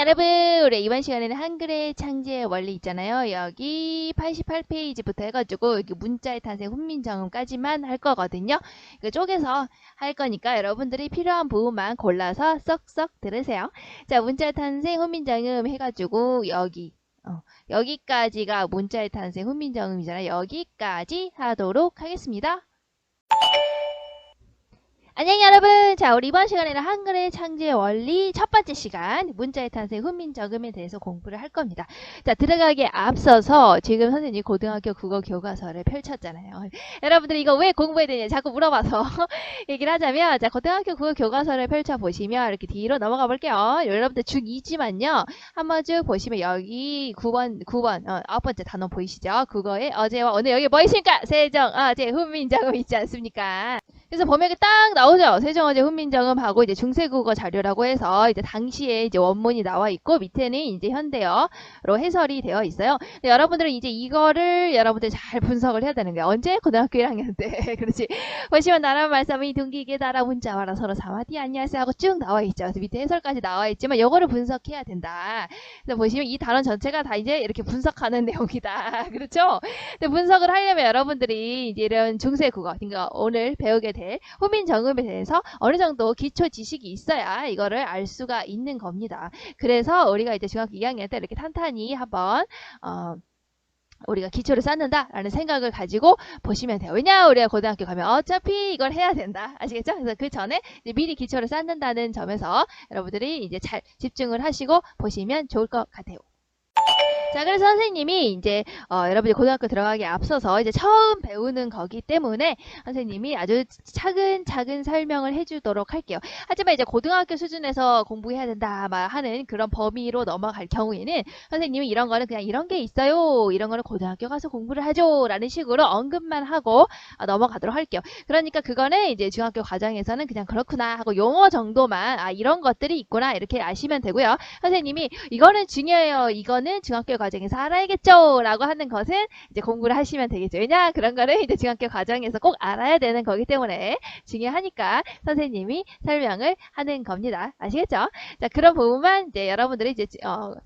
여러분, 우리 이번 시간에는 한글의 창제의 원리 있잖아요. 여기 88페이지부터 해가지고 여기 문자의 탄생, 훈민정음까지만 할 거거든요. 이거 쪼개서 할 거니까 여러분들이 필요한 부분만 골라서 썩썩 들으세요. 자, 문자의 탄생, 훈민정음 해가지고 여기까지가 문자의 탄생, 훈민정음이잖아요. 여기까지 하도록 하겠습니다. 안녕 여러분. 자, 우리 이번 시간에는 한글의 창제의 원리 첫 번째 시간 문자의 탄생 훈민정음에 대해서 공부를 할 겁니다. 자, 들어가기에 앞서서 지금 선생님이 고등학교 국어 교과서를 펼쳤잖아요. 여러분들 이거 왜 공부해야 되냐 자꾸 물어봐서 얘기를 하자면, 자, 고등학교 국어 교과서를 펼쳐보시면 이렇게 뒤로 넘어가 볼게요. 여러분들 중2지만요. 한번 쭉 보시면 여기 9번, 9번째 단어 보이시죠? 국어의 어제와 오늘 여기 뭐 있습니까? 세정, 어제, 훈민정음 있지 않습니까? 그래서 범위가 딱 나오죠. 세종어제 훈민정음하고 이제 중세국어 자료라고 해서 이제 당시에 이제 원문이 나와 있고 밑에는 이제 현대어로 해설이 되어 있어요. 근데 여러분들은 이제 이거를 여러분들 잘 분석을 해야 되는 거예요. 언제? 고등학교 1학년 때. 그렇지. 보시면 나란 말씀이 둥기게 달아 문자 와라 서로 사마디 안녕하세요 하고 쭉 나와 있죠. 그래서 밑에 해설까지 나와 있지만 이거를 분석해야 된다. 그래서 보시면 이 단원 전체가 다 이제 이렇게 분석하는 내용이다. 그렇죠? 근데 분석을 하려면 여러분들이 이제 이런 중세국어, 그러니까 오늘 배우게 될 훈민정음에 대해서 어느 정도 기초 지식이 있어야 이거를 알 수가 있는 겁니다. 그래서 우리가 이제 중학교 2학년 때 이렇게 탄탄히 한번 우리가 기초를 쌓는다라는 생각을 가지고 보시면 돼요. 왜냐? 우리가 고등학교 가면 어차피 이걸 해야 된다. 아시겠죠? 그래서 그 전에 이제 미리 기초를 쌓는다는 점에서 여러분들이 이제 잘 집중을 하시고 보시면 좋을 것 같아요. 자, 그래서 선생님이 이제 여러분이 고등학교 들어가기에 앞서서 이제 처음 배우는 거기 때문에 선생님이 아주 차근차근 설명을 해주도록 할게요. 하지만 이제 고등학교 수준에서 공부해야 된다 막 하는 그런 범위로 넘어갈 경우에는 선생님이 이런 거는 그냥 이런 게 있어요. 이런 거는 고등학교 가서 공부를 하죠. 라는 식으로 언급만 하고 넘어가도록 할게요. 그러니까 그거는 이제 중학교 과정에서는 그냥 그렇구나 하고 용어 정도만 이런 것들이 있구나 이렇게 아시면 되고요. 선생님이 이거는 중요해요. 이거는 중학교 과정에서 알아야겠죠 라고 하는 것은 이제 공부를 하시면 되겠죠. 왜냐? 그런 거는 이제 중학교 과정에서 꼭 알아야 되는 거기 때문에 중요하니까 선생님이 설명을 하는 겁니다. 아시겠죠? 자, 그런 부분만 이제 여러분들이 이제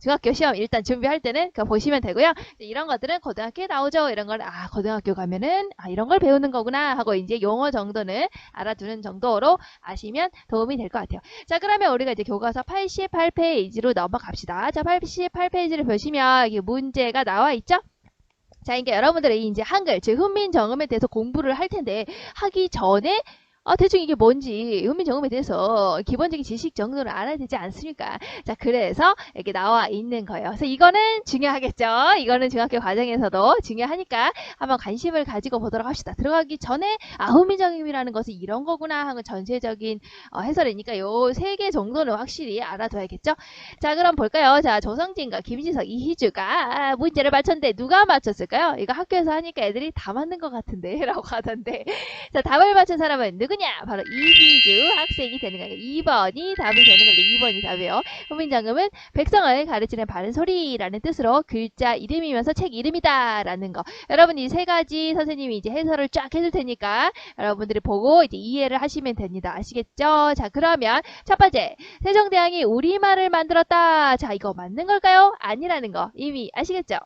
중학교 시험 일단 준비할 때는 그거 보시면 되고요. 이런 것들은 고등학교에 나오죠. 이런 걸 고등학교 가면은 이런 걸 배우는 거구나 하고 이제 용어 정도는 알아두는 정도로 아시면 도움이 될 것 같아요. 자, 그러면 우리가 이제 교과서 88페이지로 넘어갑시다. 자, 88페이지를 보시면 여기 문제가 나와 있죠? 자, 그러니까 여러분들이 이제 한글, 즉 훈민정음에 대해서 공부를 할 텐데 하기 전에 대충 이게 뭔지 훈민정음에 대해서 기본적인 지식 정도는 알아야 되지 않습니까? 자, 그래서 이렇게 나와 있는 거예요. 그래서 이거는 중요하겠죠? 이거는 중학교 과정에서도 중요하니까 한번 관심을 가지고 보도록 합시다. 들어가기 전에 훈민정음이라는 것은 이런 거구나 하는 전체적인 해설이니까 요 3개 정도는 확실히 알아둬야겠죠? 자, 그럼 볼까요? 자, 조성진과 김지석, 이희주가 문제를 맞췄는데 누가 맞췄을까요? 이거 학교에서 하니까 애들이 다 맞는 것 같은데 라고 하던데, 자, 답을 맞춘 사람은 누구냐? 바로 이희주 학생이 되는 거예요. 2번이 답이 되는 겁니다. 2번이 답이에요. 훈민정음은 백성을 가르치는 바른 소리라는 뜻으로 글자 이름이면서 책 이름이다 라는 거. 여러분 이 3가지 선생님이 이제 해설을 쫙 해줄 테니까 여러분들이 보고 이제 이해를 하시면 됩니다. 아시겠죠? 자, 그러면 첫 번째, 세종대왕이 우리말을 만들었다. 자, 이거 맞는 걸까요? 아니라는 거 이미 아시겠죠?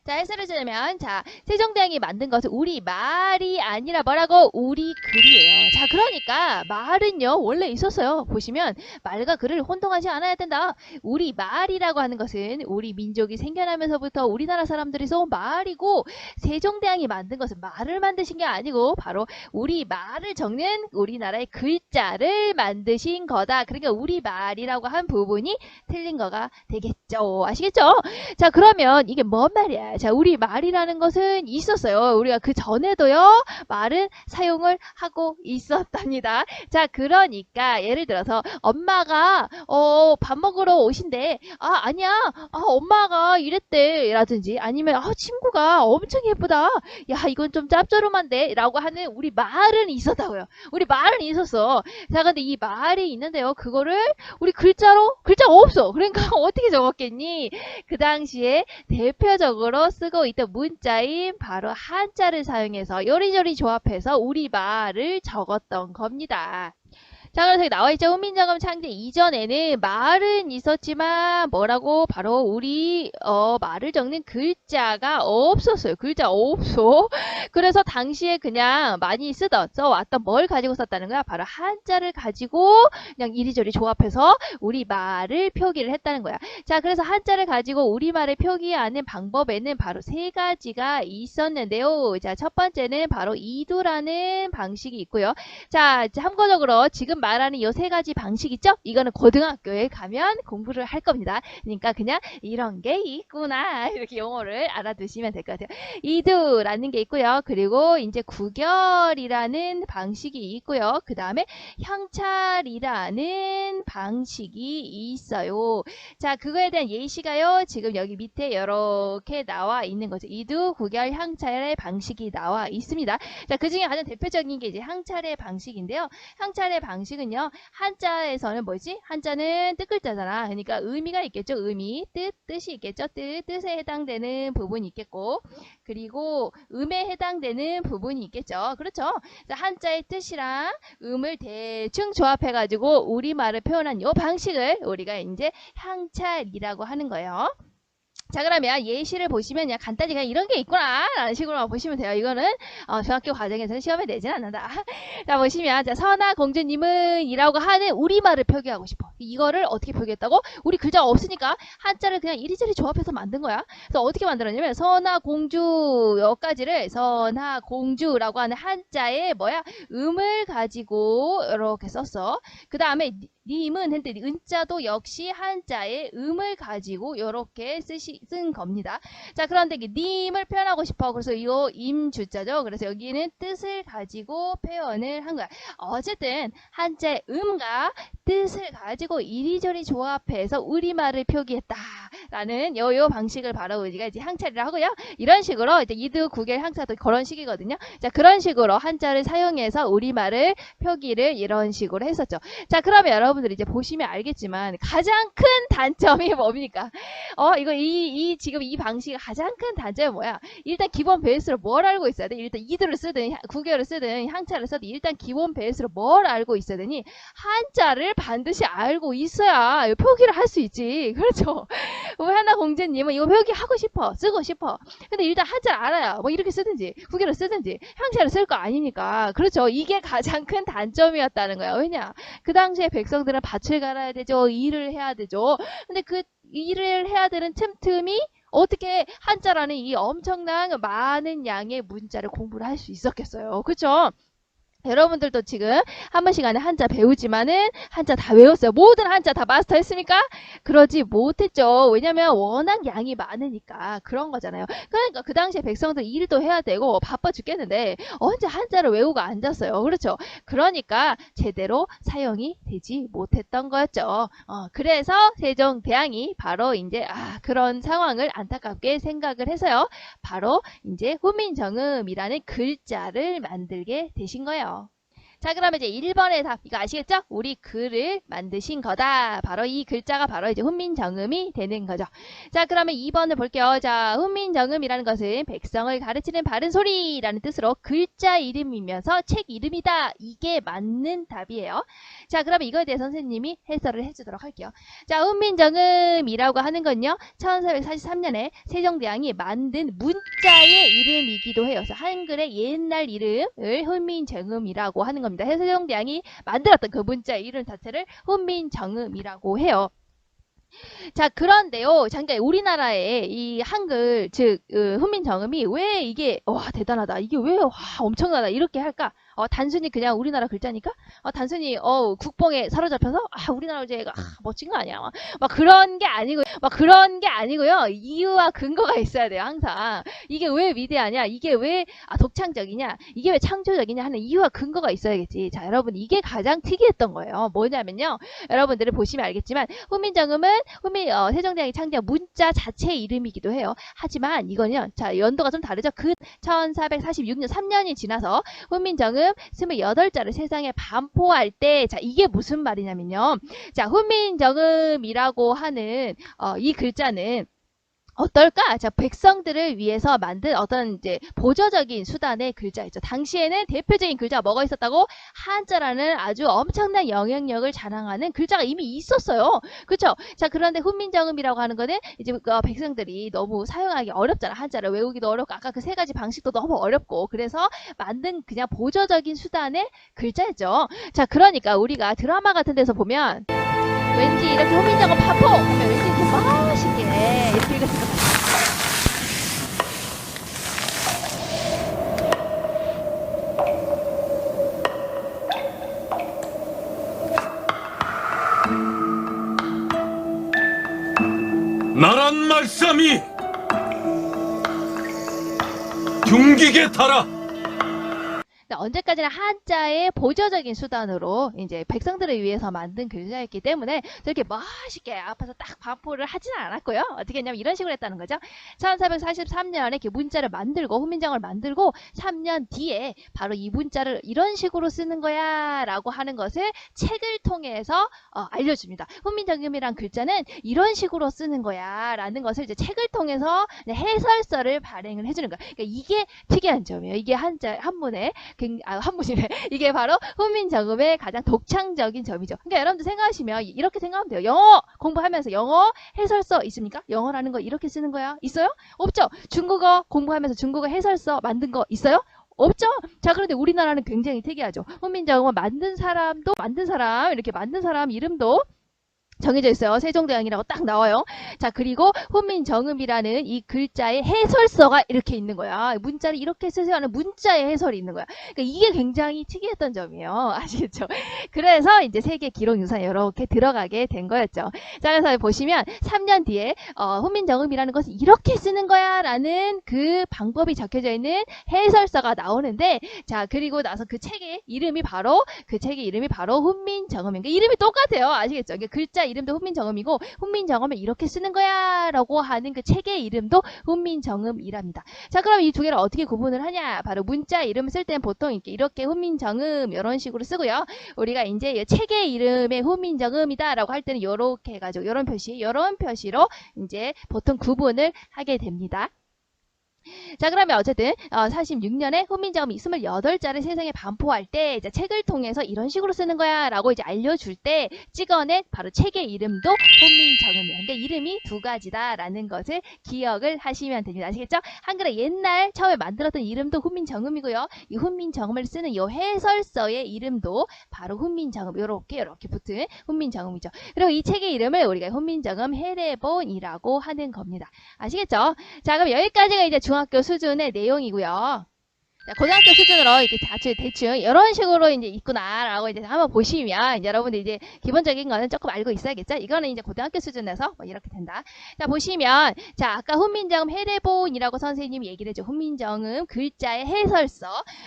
자, 해설을 주려면, 자, 세종대왕이 만든 것은 우리 말이 아니라 뭐라고? 우리 글이에요. 자, 그러니까 말은요 원래 있었어요. 보시면 말과 글을 혼동하지 않아야 된다. 우리 말이라고 하는 것은 우리 민족이 생겨나면서부터 우리나라 사람들이 써온 말이고, 세종대왕이 만든 것은 말을 만드신 게 아니고 바로 우리 말을 적는 우리나라의 글자를 만드신 거다. 그러니까 우리 말이라고 한 부분이 틀린 거가 되겠죠. 아시겠죠? 자, 그러면 이게 뭔 말이야? 자, 우리 말이라는 것은 있었어요. 우리가 그 전에도요 말은 사용을 하고 있었답니다. 자, 그러니까 예를 들어서 엄마가 밥 먹으러 오신대. 아니야. 엄마가 이랬대 라든지, 아니면 친구가 엄청 예쁘다. 야, 이건 좀 짭조름한데 라고 하는 우리 말은 있었다고요. 우리 말은 있었어. 자, 근데 이 말이 있는데요, 그거를 우리 글자가 없어. 그러니까 어떻게 적었겠니? 그 당시에 대표적으로 쓰고 있던 문자인 바로 한자를 사용해서 요리조리 조합해서 우리 말을 적었던 겁니다. 자, 그래서 여기 나와 있죠. 훈민정음 창제 이전에는 말은 있었지만 뭐라고? 바로 우리 말을 적는 글자가 없었어요. 글자 없어. 그래서 당시에 그냥 많이 써왔던 뭘 가지고 썼다는 거야? 바로 한자를 가지고 그냥 이리저리 조합해서 우리 말을 표기를 했다는 거야. 자, 그래서 한자를 가지고 우리말을 표기하는 방법에는 바로 세 가지가 있었는데요. 자, 첫 번째는 바로 이두라는 방식이 있고요. 자, 참고적으로 지금 말하는 이 세 가지 방식 있죠? 이거는 고등학교에 가면 공부를 할 겁니다. 그러니까 그냥 이런 게 있구나 이렇게 용어를 알아두시면 될 것 같아요. 이두라는 게 있고요. 그리고 이제 구결이라는 방식이 있고요. 그 다음에 향찰이라는 방식이 있어요. 자, 그거에 대한 예시가요. 지금 여기 밑에 이렇게 나와 있는 거죠. 이두, 구결, 향찰의 방식이 나와 있습니다. 자, 그 중에 가장 대표적인 게 이제 향찰의 방식인데요. 향찰의 방식은요. 한자에서는 뭐지? 한자는 뜻글자잖아. 그러니까 의미가 있겠죠. 의미, 뜻이 있겠죠. 뜻에 해당되는 부분이 있겠고, 그리고 음에 해당되는 부분이 있겠죠. 그렇죠? 자, 한자의 뜻이랑 음을 대충 조합해가지고 우리말을 표현한 이 방식을 우리가 이제 향찰이라고 하는 거예요. 자, 그러면 예시를 보시면 그냥 간단히 그냥 이런 게 있구나 라는 식으로 보시면 돼요. 이거는 중학교 과정에서는 시험에 내진 않는다. 자, 보시면 자, 선아 공주님은 이라고 하는 우리말을 표기하고 싶어. 이거를 어떻게 표기했다고? 우리 글자가 없으니까 한자를 그냥 이리저리 조합해서 만든 거야. 그래서 어떻게 만들었냐면 선아 공주 여기까지를 선아 공주라고 하는 한자에 뭐야? 음을 가지고 이렇게 썼어. 그 다음에 님은 했는데 은자도 역시 한자의 음을 가지고 이렇게 쓴 겁니다. 자, 그런데 님을 표현하고 싶어. 그래서 이 임주자죠. 그래서 여기는 뜻을 가지고 표현을 한 거야. 어쨌든 한자의 음과 뜻을 가지고 이리저리 조합해서 우리말을 표기했다라는 요 방식을 바로 우리가 이제 향찰이라 하고요. 이런 식으로 이제 이두 구결 향찰도 그런 식이거든요. 자, 그런 식으로 한자를 사용해서 우리말을 표기를 이런 식으로 했었죠. 자, 그러면 여러분들이 이제 보시면 알겠지만 가장 큰 단점이 뭡니까? 이거 지금 이 방식의 가장 큰 단점이 뭐야? 일단 기본 베이스로 뭘 알고 있어야 돼? 일단 이두를 쓰든 구결을 쓰든 향차를 쓰든 일단 기본 베이스로 뭘 알고 있어야 되니? 한자를 반드시 알고 있어야 표기를 할 수 있지. 그렇죠? 우리 하나 공주님은 이거 표기하고 싶어. 쓰고 싶어. 근데 일단 한자를 알아야 뭐 이렇게 쓰든지 구결을 쓰든지 향차를 쓸 거 아니니까. 그렇죠? 이게 가장 큰 단점이었다는 거야. 왜냐? 그 당시에 백성들은 밭을 갈아야 되죠. 일을 해야 되죠. 근데 그 일을 해야 되는 틈틈이 어떻게 한자라는 이 엄청난 많은 양의 문자를 공부를 할 수 있었겠어요. 그렇죠? 여러분들도 지금 한 번씩 안에 한자 배우지만은 한자 다 외웠어요. 모든 한자 다 마스터했습니까? 그러지 못했죠. 왜냐면 워낙 양이 많으니까 그런 거잖아요. 그러니까 그 당시에 백성들 일도 해야 되고 바빠 죽겠는데 언제 한자를 외우고 앉았어요. 그렇죠? 그러니까 제대로 사용이 되지 못했던 거였죠. 그래서 세종대왕이 바로 이제 그런 상황을 안타깝게 생각을 해서요. 바로 이제 훈민정음이라는 글자를 만들게 되신 거예요. 자, 그러면 이제 1번의 답, 이거 아시겠죠? 우리 글을 만드신 거다. 바로 이 글자가 바로 이제 훈민정음이 되는 거죠. 자, 그러면 2번을 볼게요. 자, 훈민정음이라는 것은 백성을 가르치는 바른 소리라는 뜻으로 글자 이름이면서 책 이름이다. 이게 맞는 답이에요. 자, 그러면 이거에 대해 선생님이 해설을 해주도록 할게요. 자, 훈민정음이라고 하는 건요, 1443년에 세종대왕이 만든 문자의 이름이기도 해요. 그래서 한글의 옛날 이름을 훈민정음이라고 하는 겁니다. 세종대왕이 만들었던 그 문자의 이름 자체를 훈민정음이라고 해요. 자, 그런데요, 잠깐 우리나라의 이 한글, 즉 훈민정음이 왜 이게 대단하다, 이게 왜 엄청나다 이렇게 할까? 단순히 그냥 우리나라 글자니까? 단순히 국뽕에 사로잡혀서 우리나라 글자가 멋진 거 아니야? 막 그런 게 아니고요. 이유와 근거가 있어야 돼요. 항상 이게 왜 위대하냐? 이게 왜 독창적이냐? 이게 왜 창조적이냐 하는 이유와 근거가 있어야겠지. 자, 여러분 이게 가장 특이했던 거예요. 뭐냐면요, 여러분들이 보시면 알겠지만 훈민정음은 세종대왕이 창제한 문자 자체의 이름이기도 해요. 하지만 이거는요, 자, 연도가 좀 다르죠. 1446년 3년이 지나서 훈민정음 28자를 세상에 반포할 때, 자, 이게 무슨 말이냐면요. 자, 훈민정음이라고 하는 이 글자는 어떨까? 자, 백성들을 위해서 만든 어떤 이제 보조적인 수단의 글자였죠. 당시에는 대표적인 글자가 뭐가 있었다고? 한자라는 아주 엄청난 영향력을 자랑하는 글자가 이미 있었어요. 그렇죠? 자, 그런데 훈민정음이라고 하는 거는 이제 백성들이 너무 사용하기 어렵잖아. 한자를 외우기도 어렵고 아까 그 세 가지 방식도 너무 어렵고 그래서 만든 그냥 보조적인 수단의 글자였죠. 자, 그러니까 우리가 드라마 같은 데서 보면 왠지 이렇게 훈민정음 파포 하면 왠지 이렇게 멋있게 이렇게 읽었을 것 같아요. 나란 말씀이 경기게 달아. 언제까지나 한자의 보조적인 수단으로 이제 백성들을 위해서 만든 글자였기 때문에 저렇게 멋있게 앞에서 딱 반포를 하지는 않았고요. 어떻게 했냐면 이런 식으로 했다는 거죠. 1443년에 이렇게 문자를 만들고 훈민정음을 만들고 3년 뒤에 바로 이 문자를 이런 식으로 쓰는 거야 라고 하는 것을 책을 통해서 알려줍니다. 훈민정음이란 글자는 이런 식으로 쓰는 거야 라는 것을 이제 책을 통해서 해설서를 발행을 해주는 거예요. 그러니까 이게 특이한 점이에요. 이게 한문의 한문이네. 이게 바로 훈민정음의 가장 독창적인 점이죠. 그러니까 여러분들 생각하시면 이렇게 생각하면 돼요. 영어 공부하면서 영어 해설서 있습니까? 영어라는 거 이렇게 쓰는 거야? 있어요? 없죠? 중국어 공부하면서 중국어 해설서 만든 거 있어요? 없죠? 자, 그런데 우리나라는 굉장히 특이하죠. 훈민정음을 만든 사람 이렇게 만든 사람 이름도 정해져 있어요. 세종대왕이라고 딱 나와요. 자, 그리고 훈민정음이라는 이 글자의 해설서가 이렇게 있는 거야. 문자를 이렇게 쓰세요 하는 문자의 해설이 있는 거야. 그러니까 이게 굉장히 특이했던 점이에요. 아시겠죠? 그래서 이제 세계 기록유산에 이렇게 들어가게 된 거였죠. 자, 그래서 보시면 3년 뒤에 훈민정음이라는 것을 이렇게 쓰는 거야 라는 그 방법이 적혀져 있는 해설서가 나오는데, 자, 그리고 나서 그 책의 이름이 바로 훈민정음인 게 이름이 똑같아요. 아시겠죠? 글자 이름도 훈민정음이고 훈민정음을 이렇게 쓰는 거야 라고 하는 그 책의 이름도 훈민정음이랍니다. 자, 그럼 이 두 개를 어떻게 구분을 하냐? 바로 문자 이름을 쓸 때는 보통 이렇게 훈민정음 이런 식으로 쓰고요. 우리가 이제 책의 이름에 훈민정음이다 라고 할 때는 이렇게 해가지고 이런 표시로 이제 보통 구분을 하게 됩니다. 자, 그러면 어쨌든 46년에 훈민정음이 28자를 세상에 반포할 때 이제 책을 통해서 이런 식으로 쓰는 거야 라고 이제 알려줄 때 찍어낸 바로 책의 이름도 훈민정음이에요. 그러니까 이름이 두 가지다 라는 것을 기억을 하시면 됩니다. 아시겠죠? 한글의 옛날 처음에 만들었던 이름도 훈민정음이고요. 이 훈민정음을 쓰는 이 해설서의 이름도 바로 훈민정음 이렇게 붙은 훈민정음이죠. 그리고 이 책의 이름을 우리가 훈민정음 해례본이라고 하는 겁니다. 아시겠죠? 자, 그럼 여기까지가 이제 중학교 수준의 내용이고요. 자, 고등학교 수준으로 이렇게 대충 이런 식으로 이제 있구나라고 이제 한번 보시면 이제 여러분들 이제 기본적인 거는 조금 알고 있어야겠죠? 이거는 이제 고등학교 수준에서 뭐 이렇게 된다. 자, 보시면 자, 아까 훈민정음 해례본이라고 선생님이 얘기를 했죠. 훈민정음 글자의 해설서.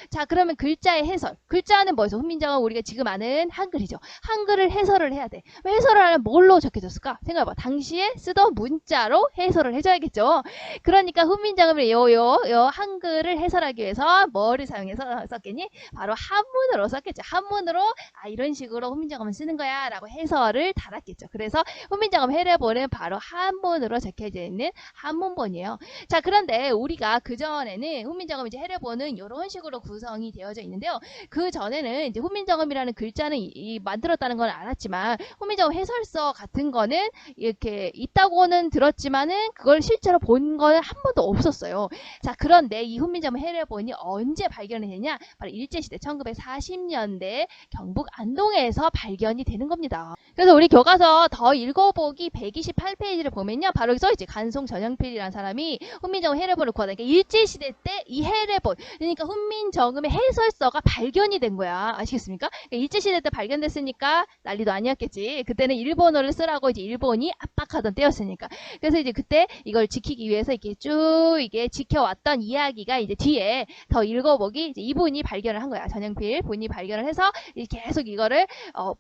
자, 그러면 글자의 해설. 글자는 뭐죠? 훈민정음 우리가 지금 아는 한글이죠. 한글을 해설을 해야 돼. 해설을 하려면 뭘로 적혀졌을까? 생각해봐. 당시에 쓰던 문자로 해설을 해줘야겠죠. 그러니까 훈민정음을 요 한글을 해설하기 위해서 뭐를 사용해서 썼겠니? 바로 한문으로 썼겠죠. 한문으로 이런 식으로 훈민정음을 쓰는 거야 라고 해설을 달았겠죠. 그래서 훈민정음 해례본은 바로 한문으로 적혀져 있는 한문본이에요. 자, 그런데 우리가 그전에는 훈민정음 이제 해례본은 이런 식으로 구성이 되어져 있는데요. 그 전에는 이제 훈민정음이라는 글자는 만들었다는 건 알았지만 훈민정음 해설서 같은 거는 이렇게 있다고는 들었지만은 그걸 실제로 본 거는 한 번도 없었어요. 자, 그런데 이 훈민정음 해례본이 언제 발견이 되냐? 바로 일제시대 1940년대 경북 안동에서 발견이 되는 겁니다. 그래서 우리 교과서 더 읽어보기 128페이지를 보면요. 바로 여기 써있지. 간송 전영필이라는 사람이 훈민정음 해례본을 구하다. 그러니까 일제시대 때 이 해례본, 그러니까 훈민정음의 해설서가 발견이 된 거야. 아시겠습니까? 그러니까 일제시대 때 발견됐으니까 난리도 아니었겠지. 그때는 일본어를 쓰라고 이제 일본이 압박하던 때였으니까. 그래서 이제 그때 이걸 지키기 위해서 이렇게 쭉 이게 지켜왔던 이야기가 이제 뒤에 더 읽어보기 이제 이분이 발견을 한 거야. 전영필 본인이 발견을 해서 계속 이거를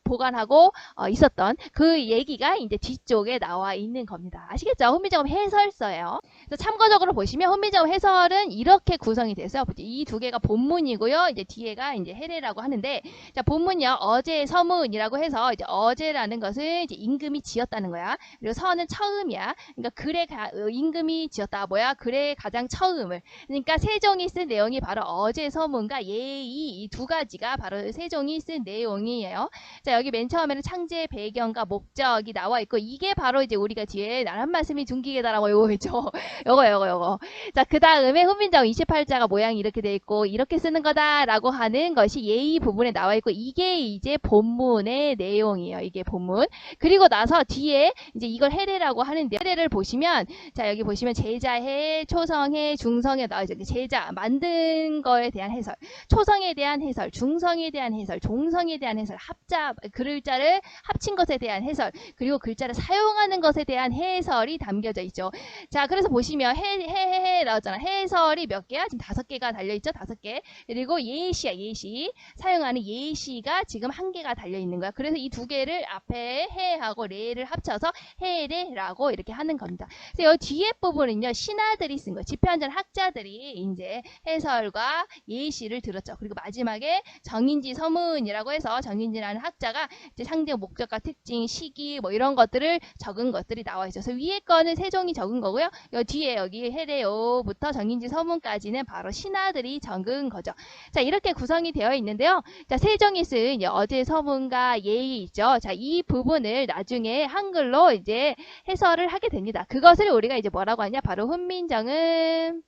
보관하고 있었던 그 얘기가 이제 뒤쪽에 나와 있는 겁니다. 아시겠죠? 훈민정음 해설서예요. 그래서 참고적으로 보시면 훈민정음 해설은 이렇게 구성이 돼서 이 두 개가 본문이고요. 이제 뒤에가 이제 해례라고 하는데, 자 본문이요 어제 서문이라고 해서 이제 어제라는 것은 이제 임금이 지었다는 거야. 그리고 서는 처음이야. 그러니까 글에 임금이 지었다 뭐야? 글의 가장 처음을. 그러니까 세종이 쓴 내용이 바로 어제 서문과 예의 이 두 가지가 바로 세종이 쓴 내용이에요. 자 여기 맨 처음에는 창제의 배경과 목적이 나와 있고 이게 바로 이제 우리가 뒤에 나란 말씀이 중기계다라고 요거 있죠. 요거. 자 그 다음에 훈민정음 28자가 모양이 이렇게 돼 있고 이렇게 쓰는 거다라고 하는 것이 예의 부분에 나와 있고 이게 이제 본문의 내용이에요. 이게 본문. 그리고 나서 뒤에 이제 이걸 해례라고 하는데 해례를 보시면 자 여기 보시면 제자해, 초성해, 중성해 나와있죠. 제자 만든 거에 대한 해설, 초성에 대한 해설, 중성에 대한 해설, 종성에 대한 해설, 합자 글자를 합친 것에 대한 해설, 그리고 글자를 사용하는 것에 대한 해설이 담겨져 있죠. 자 그래서 보시면 해 나왔잖아. 해설이 몇 개야? 지금 5개가 달려있죠. 5개. 그리고 예시야. 예시 사용하는 예시가 지금 1개가 달려있는 거야. 그래서 이 두 개를 앞에 해하고 레를 합쳐서 해례라고 이렇게 하는 겁니다. 그래서 이 뒤에 부분은요 신하들이 쓴 거, 집현전 학자들이 이제 해설과 예시를 들었죠. 그리고 마지막에 정인지 서문이라고 해서 정인지라는 학자가 이제 상대 목적과 특징, 시기 뭐 이런 것들을 적은 것들이 나와 있어서 위에 거는 세종이 적은 거고요. 요 뒤에 여기 해례요부터 정인지 서문까지는 바로 신하들이 적은 거죠. 자 이렇게 구성이 되어 있는데요. 자 세종이 쓴 어제 서문과 예의 있죠. 자 이 부분을 나중에 한글로 이제 해설을 하게 됩니다. 그것을 우리가 이제 뭐라고 하냐? 바로 훈민정음.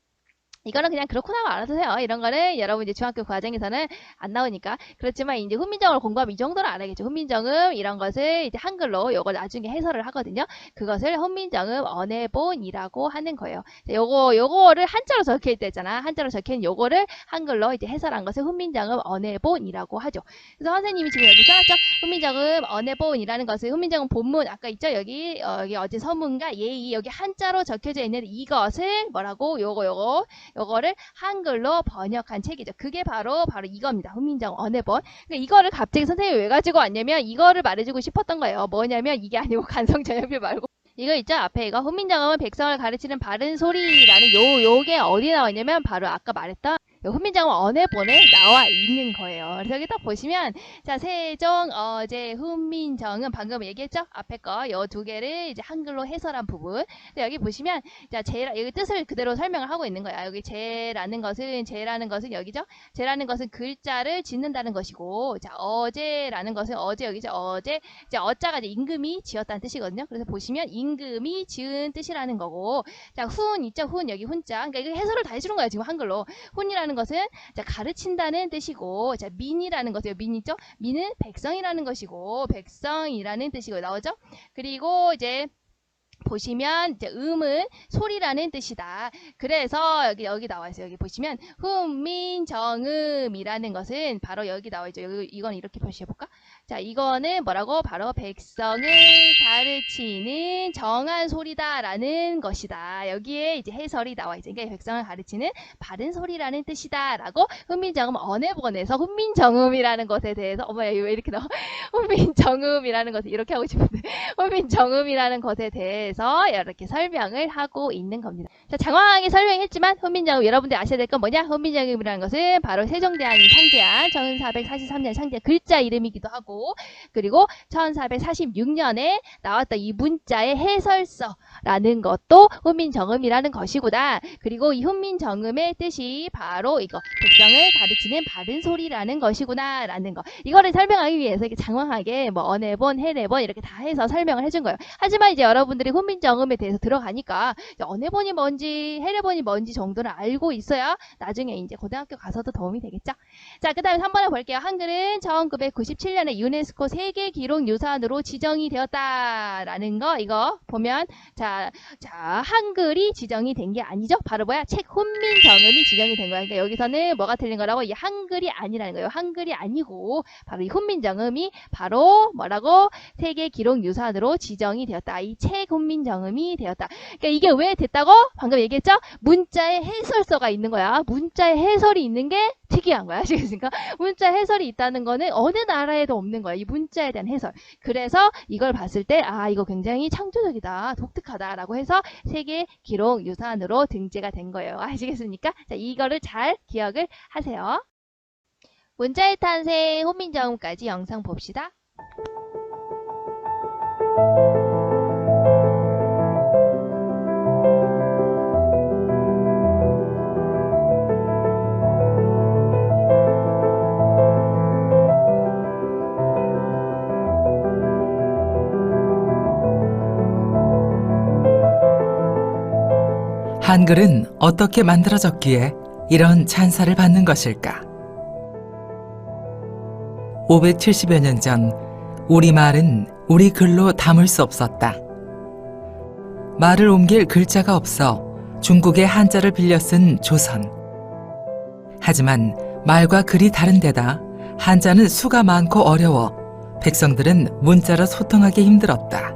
이거는 그냥 그렇구나 알아두세요. 이런 거는 여러분 이제 중학교 과정에서는 안 나오니까. 그렇지만 이제 훈민정음을 공부하면 이 정도는 알아야겠죠. 훈민정음 이런 것을 이제 한글로 요거 나중에 해설을 하거든요. 그것을 훈민정음 언해본이라고 하는 거예요. 요거를 한자로 적혀 있다잖아. 한자로 적혀 있는 요거를 한글로 이제 해설한 것을 훈민정음 언해본이라고 하죠. 그래서 선생님이 지금 여기 써놨죠. 훈민정음 언해본이라는 것을 훈민정음 본문 아까 있죠. 여기 어제 서문과 예의 여기 한자로 적혀져 있는 이것을 뭐라고 요거를 한글로 번역한 책이죠. 그게 바로 이겁니다. 훈민정음 언해본. 그러니까 이거를 갑자기 선생님이 왜 가지고 왔냐면 이거를 말해주고 싶었던 거예요. 뭐냐면 이게 아니고 간성전염필 말고 이거 있죠? 앞에 이거 훈민정음은 백성을 가르치는 바른 소리라는 요게 어디 나와 있냐면 바로 아까 말했던 훈민정음 언해본에 나와 있는 거예요. 그래서 여기 딱 보시면 자 세종 어제 훈민정음 방금 얘기했죠? 앞에 거 요 두 개를 이제 한글로 해설한 부분. 여기 보시면 자 여기 뜻을 그대로 설명을 하고 있는 거야. 여기 제라는 것은 여기죠? 제라는 것은 글자를 짓는다는 것이고 자 어제라는 것은 어제 여기죠? 어제 이제 어자가 이제 임금이 지었다는 뜻이거든요. 그래서 보시면 임금이 지은 뜻이라는 거고 자 훈 있죠? 훈 여기 훈자. 그러니까 이거 해설을 다 해주는 거야 지금 한글로. 훈이라는 것은 자 가르친다는 뜻이고 자 민이라는 것이요. 민 있죠? 민은 백성이라는 것이고 백성이라는 뜻이고 나오죠? 그리고 이제 보시면 이제 음은 소리라는 뜻이다. 그래서 여기 나와 있어요. 여기 보시면 훈민정음이라는 것은 바로 여기 나와 있죠. 이건 이렇게 표시해 볼까? 자, 이거는 뭐라고? 바로 백성을 가르치는 정한 소리다라는 것이다. 여기에 이제 해설이 나와 있죠. 그러니까 백성을 가르치는 바른 소리라는 뜻이다라고 훈민정음 언해본에서 훈민정음이라는 것에 대해서 어머야 왜 이렇게 나와? 훈민정음이라는 것을 이렇게 하고 싶은데 훈민정음이라는 것에 대해서 이렇게 설명을 하고 있는 겁니다. 자, 장황하게 설명했지만 훈민정음 여러분들 아셔야 될 건 뭐냐? 훈민정음이라는 것은 바로 세종대왕이 창제한 1443년 창제 글자 이름이기도 하고 그리고 1446년에 나왔던 이 문자의 해설서라는 것도 훈민정음이라는 것이구나. 그리고 이 훈민정음의 뜻이 바로 이거 백성을 가르치는 바른 소리라는 것이구나 라는 거. 이거를 설명하기 위해서 이렇게 장황하게 뭐 언해본, 해례본 이렇게 다 해서 설명을 해준 거예요. 하지만 이제 여러분들이 훈민정음에 대해서 들어가니까 언해본이 뭔지 해례본이 뭔지 정도는 알고 있어야 나중에 이제 고등학교 가서도 도움이 되겠죠. 자, 그 다음에 3번을 볼게요. 한글은 1997년에 유네스코 세계 기록 유산으로 지정이 되었다라는 거 이거 보면 자 한글이 지정이 된 게 아니죠. 바로 뭐야? 책 훈민정음이 지정이 된 거야. 그러니까 여기서는 뭐가 틀린 거라고? 이 한글이 아니라는 거예요. 한글이 아니고 바로 이 훈민정음이 바로 뭐라고? 세계 기록 유산으로 지정이 되었다. 이 책 훈민정음이 되었다. 그러니까 이게 왜 됐다고? 방금 얘기했죠? 문자에 해설서가 있는 거야. 문자에 해설이 있는 게 특이한 거야. 아시겠습니까? 문자 해설이 있다는 거는 어느 나라에도 없는 거야. 이 문자에 대한 해설. 그래서 이걸 봤을 때 아 이거 굉장히 창조적이다. 독특하다라고 해서 세계 기록 유산으로 등재가 된 거예요. 아시겠습니까? 자, 이거를 잘 기억을 하세요. 문자의 탄생 훈민정음까지 영상 봅시다. 한글은 어떻게 만들어졌기에 이런 찬사를 받는 것일까? 570여 년 전 우리말은 우리 글로 담을 수 없었다. 말을 옮길 글자가 없어 중국의 한자를 빌려 쓴 조선. 하지만 말과 글이 다른 데다 한자는 수가 많고 어려워 백성들은 문자로 소통하기 힘들었다.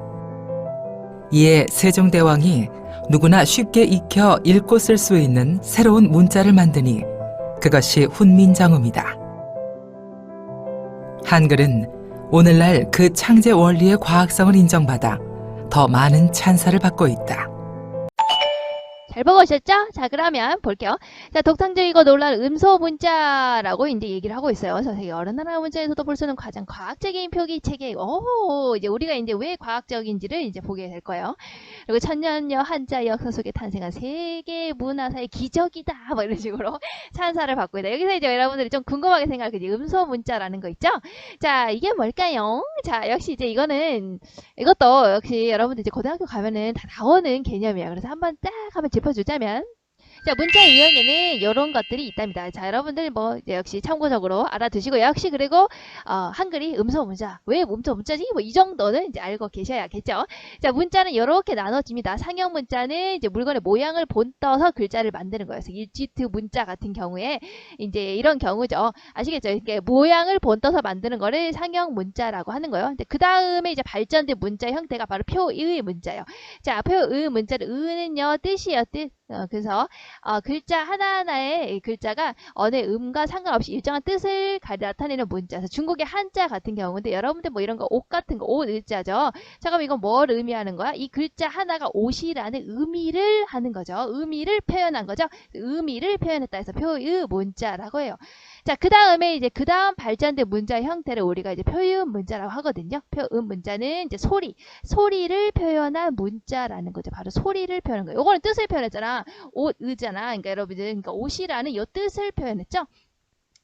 이에 세종대왕이 누구나 쉽게 익혀 읽고 쓸 수 있는 새로운 문자를 만드니 그것이 훈민정음이다. 한글은 오늘날 그 창제 원리의 과학성을 인정받아 더 많은 찬사를 받고 있다. 잘 보고 오셨죠? 자, 그러면 볼게요. 자, 독창적이고 놀라운 음소 문자라고 이제 얘기를 하고 있어요. 전 세계 여러 나라 문자에서도 볼 수 있는 가장 과학적인 표기 체계. 이제 우리가 이제 왜 과학적인지를 이제 보게 될 거예요. 그리고 천년여 한자 역사 속에 탄생한 세계 문화사의 기적이다. 뭐 이런 식으로 찬사를 받고 있다. 여기서 이제 여러분들이 좀 궁금하게 생각할 그 음소 문자라는 거 있죠? 자, 이게 뭘까요? 자, 역시 이제 이것도 역시 여러분들 이제 고등학교 가면은 다 나오는 개념이에요. 그래서 한번 딱 한번 짚어주자면, 자, 문자 유형에는 이런 것들이 있답니다. 자, 여러분들 뭐 이제 역시 참고적으로 알아두시고, 역시 그리고 한글이 음소 문자, 왜 음소 문자지? 뭐 이 정도는 이제 알고 계셔야겠죠. 자, 문자는 이렇게 나눠집니다. 상형 문자는 이제 물건의 모양을 본떠서 글자를 만드는 거예요. 그래서 일지트 문자 같은 경우에 이제 이런 경우죠. 아시겠죠? 이렇게 모양을 본떠서 만드는 거를 상형 문자라고 하는 거예요. 근데 그 다음에 이제 발전된 문자 형태가 바로 표의 문자예요. 자, 표의 문자는 의는요 뜻이요 뜻. 그래서 글자 하나하나의 글자가 어느 음과 상관없이 일정한 뜻을 나타내는 문자. 그래서 중국의 한자 같은 경우인데 여러분들 뭐 이런 거 옷 같은 거 옷 의자죠. 자, 그럼 이건 뭘 의미하는 거야? 이 글자 하나가 옷이라는 의미를 하는 거죠. 의미를 표현한 거죠. 의미를 표현했다 해서 표의 문자라고 해요. 자, 그 다음에 이제 그 다음 발전된 문자 형태를 우리가 이제 표현 문자라고 하거든요. 표현 문자는 이제 소리를 표현한 문자라는 거죠. 바로 소리를 표현한 거예요. 요거는 뜻을 표현했잖아. 옷, 의잖아. 그러니까 여러분들, 그러니까 옷이라는 요 뜻을 표현했죠.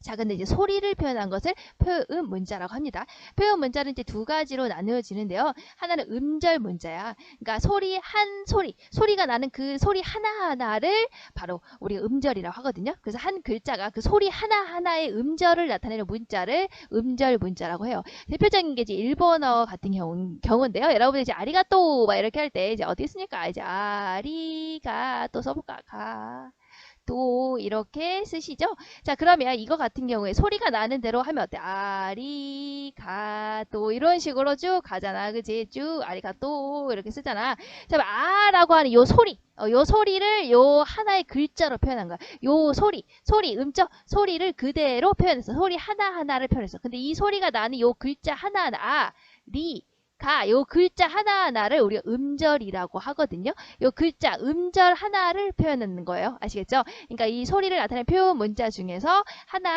자, 근데 이제 소리를 표현한 것을 표현 문자라고 합니다. 표현 문자는 이제 두 가지로 나누어지는데요. 하나는 음절 문자야. 그러니까 소리가 나는 그 소리 하나하나를 바로 우리가 음절이라고 하거든요. 그래서 한 글자가 그 소리 하나하나의 음절을 나타내는 문자를 음절 문자라고 해요. 대표적인 게 이제 일본어 같은 경우인데요. 여러분들 이제 아리가또 막 이렇게 할 때 이제 어디 있습니까? 이제 아리가또 써볼까? 또 이렇게 쓰시죠. 자, 그러면 이거 같은 경우에 소리가 나는 대로 하면 어때? 아리가또 이런 식으로 쭉 가잖아. 그치? 쭉 아리가또 이렇게 쓰잖아. 자, 아라고 하는 요 소리. 요 소리를 요 하나의 글자로 표현한 거야. 요 음적 소리를 그대로 표현했어. 소리 하나하나를 표현했어. 근데 이 소리가 나는 요 글자 하나하나 요 글자 하나하나를 우리가 음절이라고 하거든요. 요 글자 음절 하나를 표현하는 거예요. 아시겠죠? 그러니까 이 소리를 나타내는 표현 문자 중에서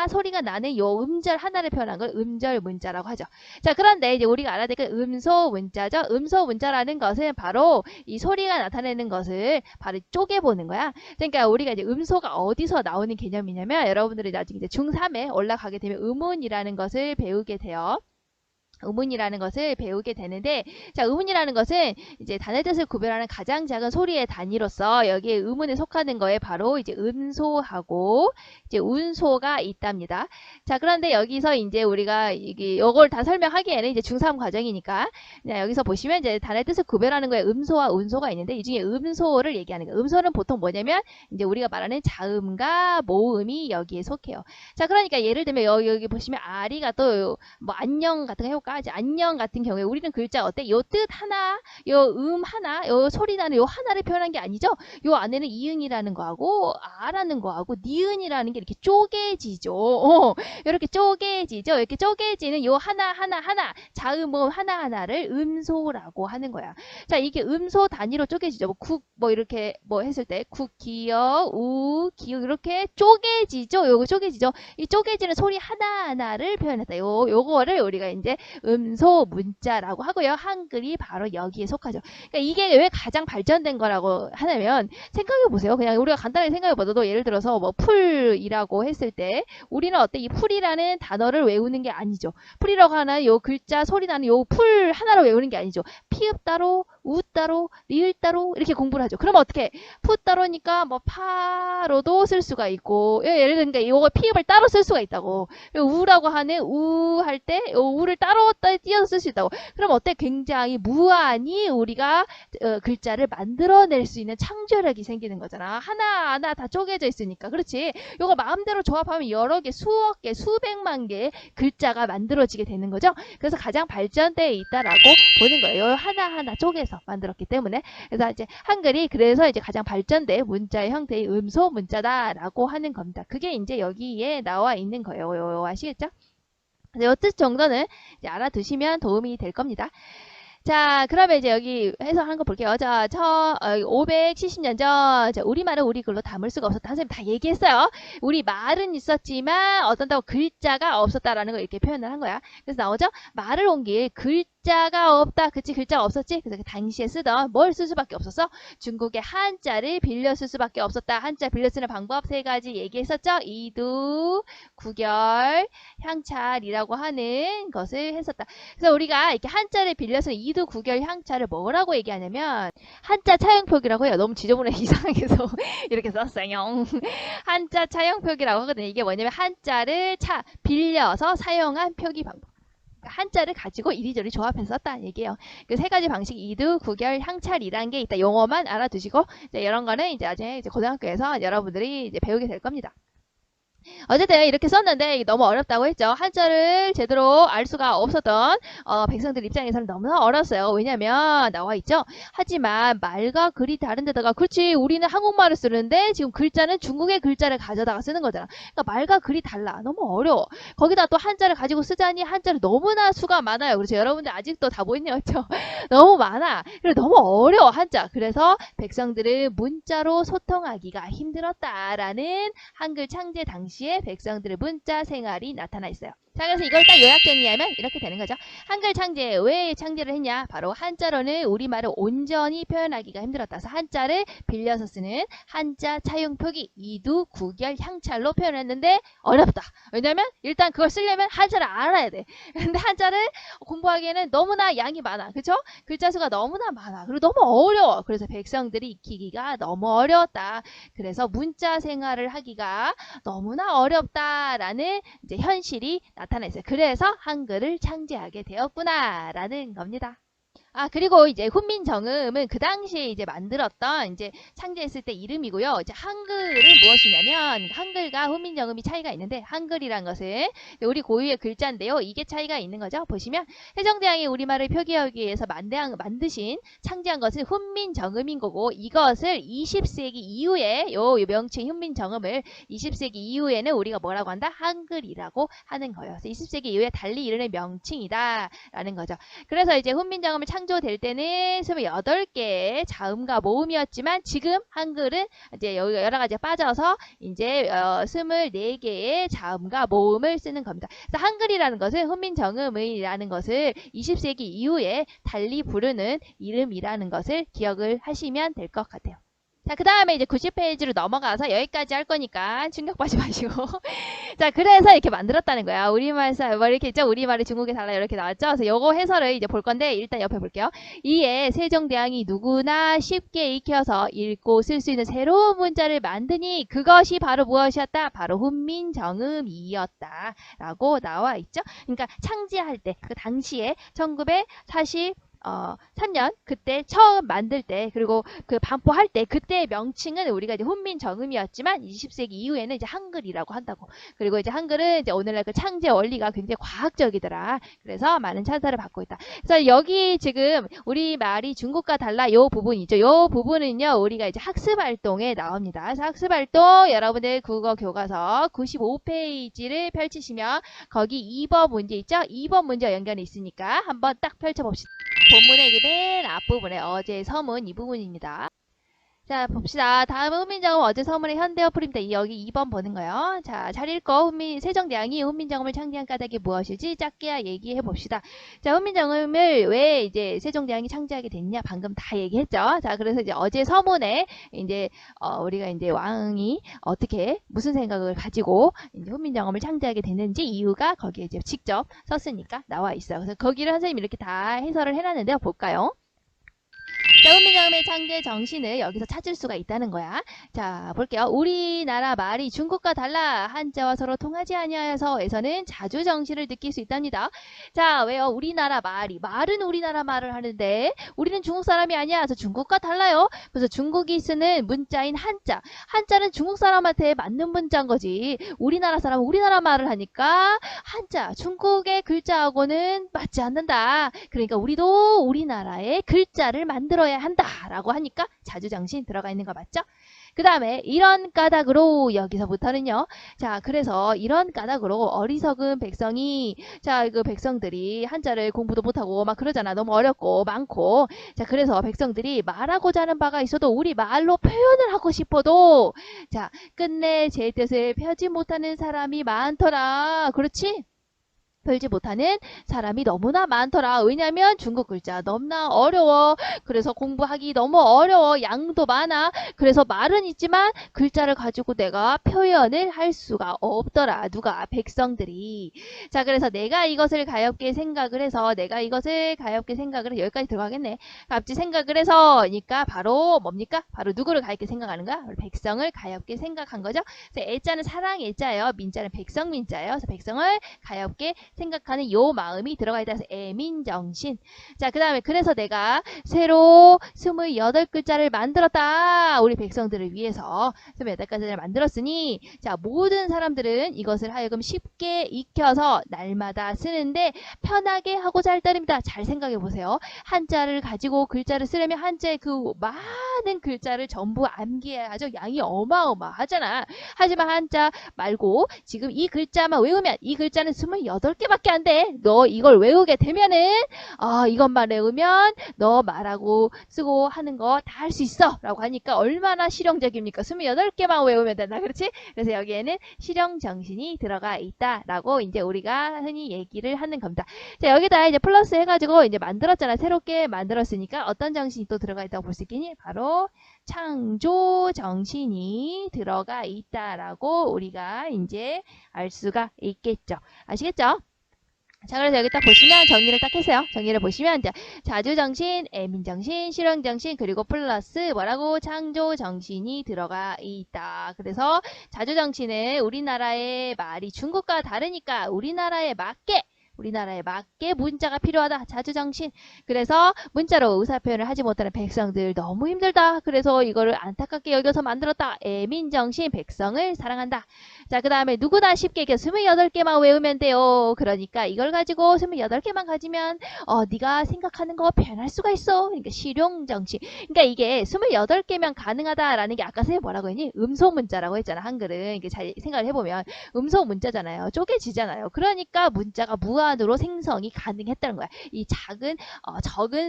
소리가 나는 요 음절 하나를 표현한 걸 음절 문자라고 하죠. 자, 그런데 이제 우리가 알아야 될 게 음소 문자죠. 음소 문자라는 것은 바로 이 소리가 나타내는 것을 바로 쪼개보는 거야. 그러니까 우리가 이제 음소가 어디서 나오는 개념이냐면 여러분들이 나중에 이제 중3에 올라가게 되면 음운이라는 것을 배우게 돼요. 음운이라는 것을 배우게 되는데, 자, 음운이라는 것은 이제 단의 뜻을 구별하는 가장 작은 소리의 단위로서 여기에 음운에 속하는 거에 바로 이제 음소하고 이제 운소가 있답니다. 자, 그런데 여기서 이제 우리가 이걸 다 설명하기에는 이제 중3 과정이니까, 여기서 보시면 이제 단의 뜻을 구별하는 거에 음소와 운소가 있는데, 이 중에 음소를 얘기하는 거예요. 음소는 보통 뭐냐면 이제 우리가 말하는 자음과 모음이 여기에 속해요. 자, 그러니까 예를 들면 여기 보시면 아리가 또 뭐 안녕 같은 거 해볼까? 이제 안녕 같은 경우에 우리는 글자 어때? 요 뜻 하나, 요 하나, 요 소리 나는 요 하나를 표현한 게 아니죠? 요 안에는 이응이라는 거하고 아라는 거하고 니은이라는 게 이렇게 쪼개지죠. 이렇게 쪼개지죠. 이렇게 쪼개지는 요 하나 자음 모음 하나하나를 음소라고 하는 거야. 자, 이게 음소 단위로 쪼개지죠. 뭐 국, 뭐 이렇게 뭐 했을 때 국, 기역, 우, 기역 이렇게 쪼개지죠. 요거 쪼개지죠. 이 쪼개지는 소리 하나하나를 표현했다. 요거를 우리가 이제 음소 문자라고 하고요. 한글이 바로 여기에 속하죠. 그러니까 이게 왜 가장 발전된 거라고 하냐면, 생각해 보세요. 그냥 우리가 간단하게 생각해 봐도 예를 들어서 뭐 풀이라고 했을 때 우리는 어때? 이 풀이라는 단어를 외우는 게 아니죠. 풀이라고 하는 요 글자 소리 나는 요 풀 하나로 외우는 게 아니죠. 피읍 따로, 우 따로, 리을 따로 이렇게 공부를 하죠. 그러면 어떻게? 푸 따로니까 뭐 파로도 쓸 수가 있고, 예를 들면 이거 피읍을 따로 쓸 수가 있다고. 우라고 하는 우 할 때 우를 따로 띄어서 쓸 수 있다고. 그럼 어때? 굉장히 무한히 우리가 글자를 만들어낼 수 있는 창조력이 생기는 거잖아. 하나하나 다 쪼개져 있으니까. 그렇지? 요거 마음대로 조합하면 여러 개, 수억 개, 수백만 개의 글자가 만들어지게 되는 거죠. 그래서 가장 발전되어 있다라고 보는 거예요. 하나하나 쪼개서 만들었기 때문에. 그래서 이제 한글이 그래서 이제 가장 발전된 문자의 형태의 음소 문자다라고 하는 겁니다. 그게 이제 여기에 나와 있는 거예요. 아시겠죠? 이 뜻 정도는 이제 알아두시면 도움이 될 겁니다. 자, 그러면 이제 여기 해석하는 거 볼게요. 자, 570년 전, 우리말은 우리 글로 담을 수가 없었다. 선생님 다 얘기했어요. 우리 말은 있었지만 어떤다고 글자가 없었다라는 걸 이렇게 표현을 한 거야. 그래서 나오죠? 말을 옮길 글자가 없다. 그치? 글자가 없었지? 그래서 당시에 쓰던 뭘 쓸 수밖에 없었어? 중국의 한자를 빌려 쓸 수밖에 없었다. 한자 빌려 쓰는 방법 3가지 얘기했었죠? 이두, 구결, 향찰이라고 하는 것을 했었다. 그래서 우리가 이렇게 한자를 빌려서 이두, 구결, 향찰을 뭐라고 얘기하냐면 한자 차용표기라고 해요. 너무 지저분해 이상하게 해서 이렇게 썼어요. 한자 차용표기라고 하거든요. 이게 뭐냐면 한자를 빌려서 사용한 표기 방법. 한자를 가지고 이리저리 조합해서 썼다는 얘기예요. 그 3가지 방식 이두, 구결, 향찰이라는 게 있다. 용어만 알아두시고 이제 이런 거는 이제 나중에 이제 고등학교에서 여러분들이 이제 배우게 될 겁니다. 어쨌든 이렇게 썼는데 너무 어렵다고 했죠. 한자를 제대로 알 수가 없었던 백성들 입장에서는 너무나 어려웠어요. 왜냐면 나와 있죠. 하지만 말과 글이 다른 데다가 그렇지 우리는 한국말을 쓰는데 지금 글자는 중국의 글자를 가져다가 쓰는 거잖아. 그러니까 말과 글이 달라. 너무 어려워. 거기다 또 한자를 가지고 쓰자니 한자를 너무나 수가 많아요. 그래서 여러분들 아직도 다 보이네요. 그렇죠? 너무 많아. 그리고 너무 어려워 한자. 그래서 백성들은 문자로 소통하기가 힘들었다라는 한글 창제 당시에 백성들의 문자 생활이 나타나 있어요. 자, 그래서 이걸 딱 요약정리하면 이렇게 되는 거죠. 한글 창제, 왜 창제를 했냐? 바로 한자로는 우리말을 온전히 표현하기가 힘들었다. 그래서 한자를 빌려서 쓰는 한자 차용 표기, 이두, 구결, 향찰로 표현했는데 어렵다. 왜냐면 일단 그걸 쓰려면 한자를 알아야 돼. 근데 한자를 공부하기에는 너무나 양이 많아. 그쵸? 글자 수가 너무나 많아. 그리고 너무 어려워. 그래서 백성들이 익히기가 너무 어려웠다. 그래서 문자 생활을 하기가 너무나 어렵다라는 이제 현실이 나타나 있어요. 그래서 한글을 창제하게 되었구나라는 겁니다. 그리고 이제 훈민정음은 그 당시에 이제 만들었던 이제 창제했을 때 이름이고요. 이제 한글은 무엇이냐면 한글과 훈민정음이 차이가 있는데 한글이란 것은 우리 고유의 글자인데요. 이게 차이가 있는 거죠. 보시면 세종대왕이 우리말을 표기하기 위해서 만드신 창제한 것은 훈민정음인 거고 이것을 20세기 이후에 요 명칭 훈민정음을 20세기 이후에는 우리가 뭐라고 한다? 한글이라고 하는 거예요. 그래서 20세기 이후에 달리 이르는 명칭이다라는 거죠. 그래서 이제 훈민정음을 창조될 때는 28개의 자음과 모음이었지만 지금 한글은 이제 여러 가지 빠져서 이제 24개의 자음과 모음을 쓰는 겁니다. 그래서 한글이라는 것은 훈민정음이라는 것을 20세기 이후에 달리 부르는 이름이라는 것을 기억을 하시면 될 것 같아요. 자, 그 다음에 이제 90페이지로 넘어가서 여기까지 할 거니까 충격받지 마시고. 자, 그래서 이렇게 만들었다는 거야. 우리말 뭐 이렇게 있죠? 우리말이 중국에 달라 이렇게 나왔죠? 그래서 요거 해설을 이제 볼 건데, 일단 옆에 볼게요. 이에 세종대왕이 누구나 쉽게 익혀서 읽고 쓸 수 있는 새로운 문자를 만드니 그것이 바로 무엇이었다? 바로 훈민정음이었다. 라고 나와 있죠? 그러니까 창제할 때, 그 당시에 1943년 그때 처음 만들 때 그리고 그 반포할 때 그때의 명칭은 우리가 이제 훈민정음이었지만 20세기 이후에는 이제 한글이라고 한다고. 그리고 이제 한글은 이제 오늘날 그 창제 원리가 굉장히 과학적이더라. 그래서 많은 찬사를 받고 있다. 그래서 여기 지금 우리 말이 중국과 달라 요 부분이죠. 요 부분은요 우리가 이제 학습 활동에 나옵니다. 그래서 학습 활동 여러분들 국어 교과서 95페이지를 펼치시면 거기 2번 문제 있죠? 2번 문제와 연관이 있으니까 한번 딱 펼쳐봅시다. 본문의 이제 맨 앞부분에 어제 서문 이 부분입니다. 자, 봅시다. 다음은 훈민정음 어제 서문의 현대어 풀입니다. 여기 2번 보는 거요. 자, 잘 읽고 세종대왕이 훈민정음을 창제한 까닭이 무엇일지 짧게 얘기해 봅시다. 자, 훈민정음을 왜 이제 세종대왕이 창제하게 됐냐? 방금 다 얘기했죠. 자, 그래서 이제 어제 서문에 이제 우리가 이제 왕이 어떻게 무슨 생각을 가지고 이제 훈민정음을 창제하게 됐는지 이유가 거기에 이제 직접 썼으니까 나와 있어요. 그래서 거기를 선생님이 이렇게 다 해설을 해놨는데요. 볼까요? 자, 훈민정음의 창제 정신을 여기서 찾을 수가 있다는 거야. 자, 볼게요. 우리나라 말이 중국과 달라 한자와 서로 통하지 아니하여서에서는 자주 정신을 느낄 수 있답니다. 자, 왜요? 우리나라 말은 우리나라 말을 하는데 우리는 중국 사람이 아니야. 그래서 중국과 달라요. 그래서 중국이 쓰는 문자인 한자는 중국 사람한테 맞는 문자인 거지. 우리나라 사람은 우리나라 말을 하니까 한자, 중국의 글자하고는 맞지 않는다. 그러니까 우리도 우리나라의 글자를 만들어야 한다라고 하니까 자주정신 들어가 있는 거 맞죠? 그 다음에 이런 까닭으로 여기서부터는요. 자, 그래서 이런 까닭으로 어리석은 백성이 그 백성들이 한자를 공부도 못하고 막 그러잖아. 너무 어렵고 많고. 자, 그래서 백성들이 말하고자 하는 바가 있어도 우리 말로 표현을 하고 싶어도 자, 끝내 제 뜻을 펴지 못하는 사람이 많더라. 그렇지? 펼지 못하는 사람이 너무나 많더라. 왜냐면 중국 글자 너무나 어려워. 그래서 공부하기 너무 어려워. 양도 많아. 그래서 말은 있지만 글자를 가지고 내가 표현을 할 수가 없더라. 누가? 백성들이. 자, 그래서 내가 이것을 가엾게 생각을 해서 여기까지 들어가겠네. 갑자기 생각을 해서니까 바로 뭡니까? 바로 누구를 가엾게 생각하는가? 백성을 가엾게 생각한 거죠. 그래서 애자는 사랑 애자예요. 민자는 백성 민자예요. 그래서 백성을 가엾게 생각하는 요 마음이 들어가 있다 해서 애민정신. 자, 그 다음에 그래서 내가 새로 28글자를 만들었다. 우리 백성들을 위해서 28글자를 만들었으니 자, 모든 사람들은 이것을 하여금 쉽게 익혀서 날마다 쓰는데 편하게 하고자 할 따름이다. 잘 생각해 보세요. 한자를 가지고 글자를 쓰려면 한자의 그 많은 글자를 전부 암기해야 하죠. 양이 어마어마하잖아. 하지만 한자 말고 지금 이 글자만 외우면 이 글자는 28개 밖에 안 돼. 너 이걸 외우게 되면은 이것만 외우면 너 말하고 쓰고 하는 거 다 할 수 있어 라고 하니까 얼마나 실용적입니까? 28개만 외우면 된다. 그렇지? 그래서 여기에는 실용정신이 들어가 있다 라고 이제 우리가 흔히 얘기를 하는 겁니다. 자, 여기다 이제 플러스 해가지고 이제 만들었잖아. 새롭게 만들었으니까 어떤 정신이 또 들어가 있다고 볼 수 있겠니? 바로 창조 정신이 들어가 있다라고 우리가 이제 알 수가 있겠죠. 아시겠죠? 자, 그래서 여기 딱 보시면 정리를 딱 했어요. 정리를 보시면 이제 자주정신, 애민정신, 실용정신 그리고 플러스 뭐라고? 창조정신이 들어가 있다. 그래서 자주정신은 우리나라의 말이 중국과 다르니까 우리나라에 맞게 문자가 필요하다. 자주정신. 그래서 문자로 의사표현을 하지 못하는 백성들 너무 힘들다. 그래서 이거를 안타깝게 여겨서 만들었다. 애민정신, 백성을 사랑한다. 자, 그 다음에 누구나 쉽게 28개만 외우면 돼요. 그러니까 이걸 가지고 28개만 가지면 네가 생각하는 거 표현할 수가 있어. 그러니까 실용정신. 그러니까 이게 28개면 가능하다라는 게 아까 선생님 뭐라고 했니? 음소문자라고 했잖아. 한글은. 이게 잘 생각을 해보면 음소문자잖아요. 쪼개지잖아요. 그러니까 문자가 무한으로 생성이 가능했다는 거야. 이 적은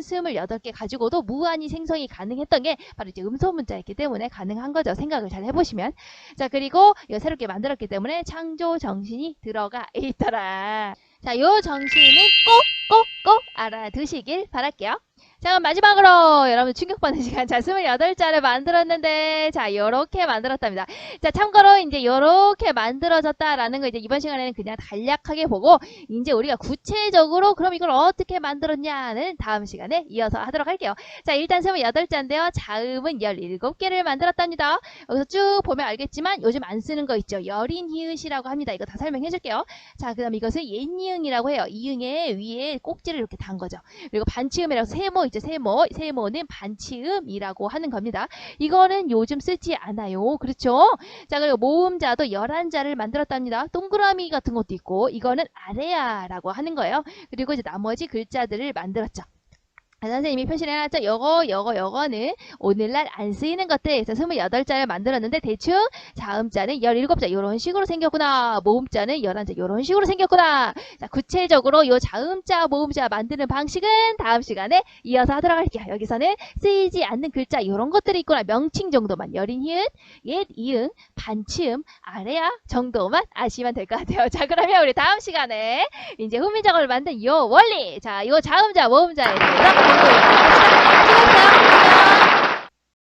28개 가지고도 무한히 생성이 가능했던 게 바로 이제 음소문자였기 때문에 가능한 거죠. 생각을 잘 해보시면. 자, 그리고 이거 새롭게 만들었기 때문에 창조 정신이 들어가 있더라. 자, 요 정신은 꼭 알아두시길 바랄게요. 자, 그럼 마지막으로 여러분 충격받는 시간. 자, 28자를 만들었는데, 자, 요렇게 만들었답니다. 자, 참고로 이제 요렇게 만들어졌다라는 거 이제 이번 시간에는 그냥 간략하게 보고, 이제 우리가 구체적으로 그럼 이걸 어떻게 만들었냐는 다음 시간에 이어서 하도록 할게요. 자, 일단 28자인데요. 자음은 17개를 만들었답니다. 여기서 쭉 보면 알겠지만 요즘 안 쓰는 거 있죠. 여린 히읗이라고 합니다. 이거 다 설명해 줄게요. 자, 그 다음 이것을 옛이응이라고 해요. 이응의 위에 꼭지를 이렇게 단 거죠. 그리고 반치음이라고 세모 있죠. 세모는 반치음이라고 하는 겁니다. 이거는 요즘 쓰지 않아요. 그렇죠? 자, 그리고 모음자도 11자를 만들었답니다. 동그라미 같은 것도 있고 이거는 아래야라고 하는 거예요. 그리고 이제 나머지 글자들을 만들었죠. 선생님이 표시를 해놨죠. 요거는 오늘날 안 쓰이는 것들에서 28자를 만들었는데 대충 자음자는 17자 이런 식으로 생겼구나. 모음자는 11자 이런 식으로 생겼구나. 자, 구체적으로 요 자음자, 모음자 만드는 방식은 다음 시간에 이어서 하도록 할게요. 여기서는 쓰이지 않는 글자 이런 것들이 있구나. 명칭 정도만 여린 히읗, 옛 이응, 반치음, 아래야 정도만 아시면 될 것 같아요. 자, 그러면 우리 다음 시간에 이제 훈민정음을 만든 요 원리, 자, 요 자음자, 모음자에 대해서 수고하셨어요. 안녕.